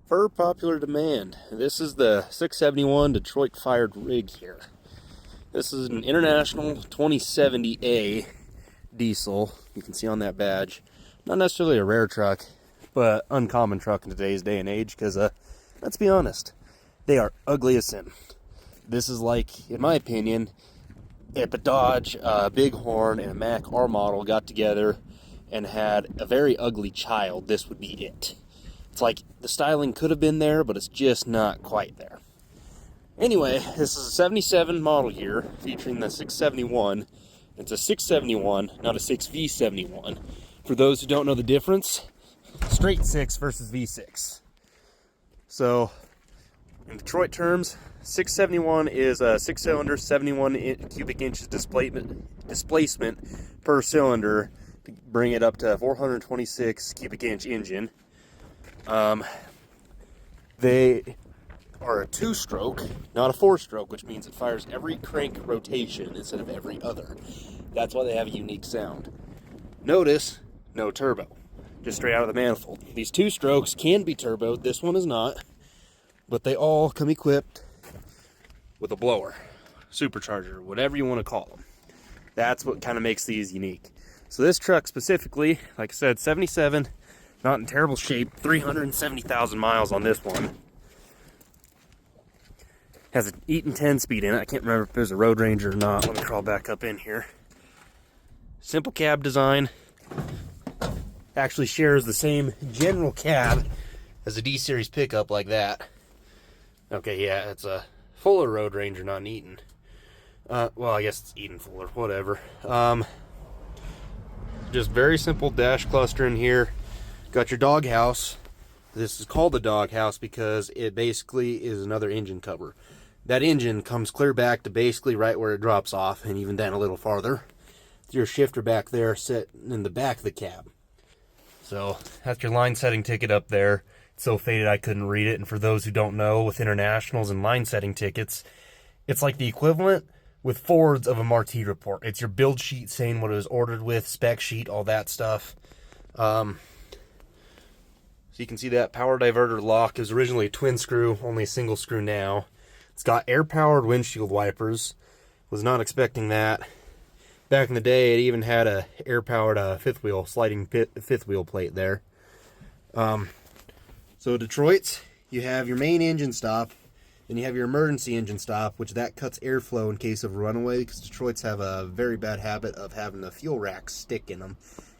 For popular demand, this is the 671 Detroit fired rig here. This is an International 2070A diesel. You can see on that badge. Not necessarily a rare truck, but uncommon truck in today's day and age because, let's be honest, they are ugly as sin. This is like, in my opinion, if a Dodge, Bighorn, and a Mack R model got together and had a very ugly child, this would be it. It's like the styling could have been there, but it's just not quite there. Anyway, this is a 77 model year featuring the 671. It's a 671, not a 6V71. For those who don't know the difference, straight 6 versus V6. So, in Detroit terms, 671 is a 6-cylinder, 71 cubic inches displacement per cylinder to bring it up to 426 cubic inch engine. They are a 2-stroke, not a 4-stroke, which means it fires every crank rotation instead of every other. That's why they have a unique sound. Notice, no turbo, just straight out of the manifold. These 2-strokes can be turboed, this one is not, but they all come equipped with a blower, supercharger, whatever you want to call them. That's what kind of makes these unique. So this truck specifically, like I said, 77, not in terrible shape, 370,000 miles on this one. Has an Eaton 10-speed in it. I can't remember if there's a Road Ranger or not. Let me crawl back up in here. Simple cab design. Actually shares the same general cab as a D-Series pickup like that. Okay, yeah, it's a Fuller Road Ranger, not an Eaton. Well, I guess it's Eaton Fuller, whatever. Just very simple dash cluster in here. Got your doghouse. This is called the doghouse because it basically is another engine cover. That engine comes clear back to basically right where it drops off, and even then a little farther. Your shifter back there set in the back of the cab. So that's your line setting ticket up there. It's so faded I couldn't read it. And for those who don't know, with internationals and line setting tickets, it's like the equivalent with Fords of a Marti report. It's your build sheet saying what it was ordered with, spec sheet, all that stuff. So you can see that power diverter lock is originally a twin screw, only a single screw now. It's got air-powered windshield wipers. Was not expecting that. Back in the day, it even had a air-powered fifth wheel, sliding fifth wheel plate there. So Detroit's, you have your main engine stop, then you have your emergency engine stop, which that cuts airflow in case of a runaway, because Detroit's have a very bad habit of having the fuel racks stick in them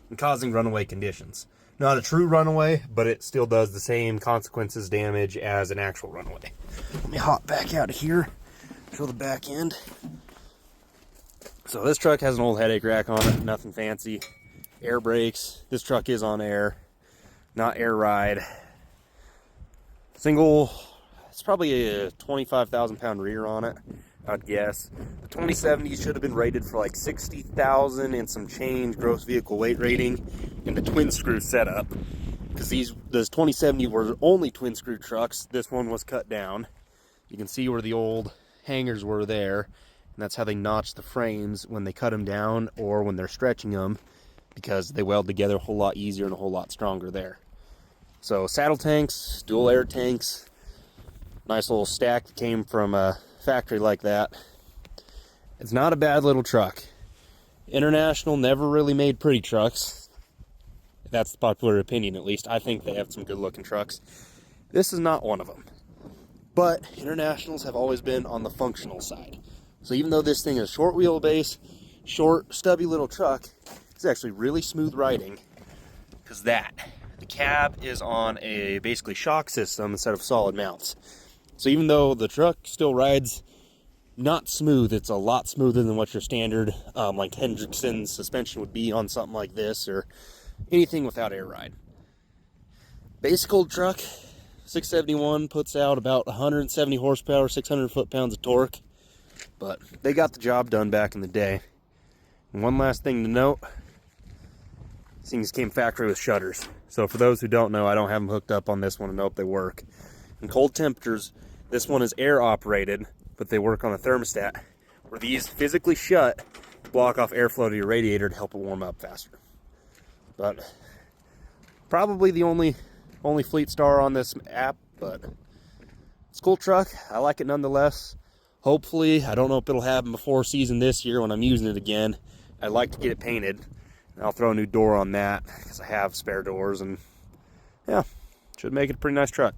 and causing runaway conditions. Not a true runaway, but it still does the same consequences damage as an actual runaway. Let me hop back out of here, show the back end. So this truck has an old headache rack on it, nothing fancy. Air brakes. This truck is on air, not air ride. Single, it's probably a 25,000 pound rear on it, I'd guess. The 2070 should have been rated for like 60,000 and some change gross vehicle weight rating in the twin screw setup. Because those 2070 were only twin screw trucks. This one was cut down. You can see where the old hangers were there. And that's how they notch the frames when they cut them down or when they're stretching them, because they weld together a whole lot easier and a whole lot stronger there. So saddle tanks, dual air tanks, nice little stack that came from a factory like that. It's not a bad little truck. International never really made pretty trucks. That's the popular opinion, at least. I think they have some good looking trucks. This is not one of them. But Internationals have always been on the functional side. So even though this thing is short wheelbase, short, stubby little truck, it's actually really smooth riding. Because the cab is on a basically shock system instead of solid mounts. So even though the truck still rides not smooth, it's a lot smoother than what your standard like Hendrickson's suspension would be on something like this or anything without air ride. Basic old truck, 671, puts out about 170 horsepower, 600 foot-pounds of torque. But they got the job done back in the day. And one last thing to note, these things came factory with shutters. So for those who don't know, I don't have them hooked up on this one and know if they work. In cold temperatures, this one is air operated, but they work on a thermostat, where these physically shut to block off airflow to your radiator to help it warm up faster. But probably the only Fleetstar on this app But it's a cool truck. I like it nonetheless. Hopefully, I don't know if it'll happen before season this year when I'm using it again. I'd like to get it painted. I'll throw a new door on that because I have spare doors, and yeah, should make it a pretty nice truck.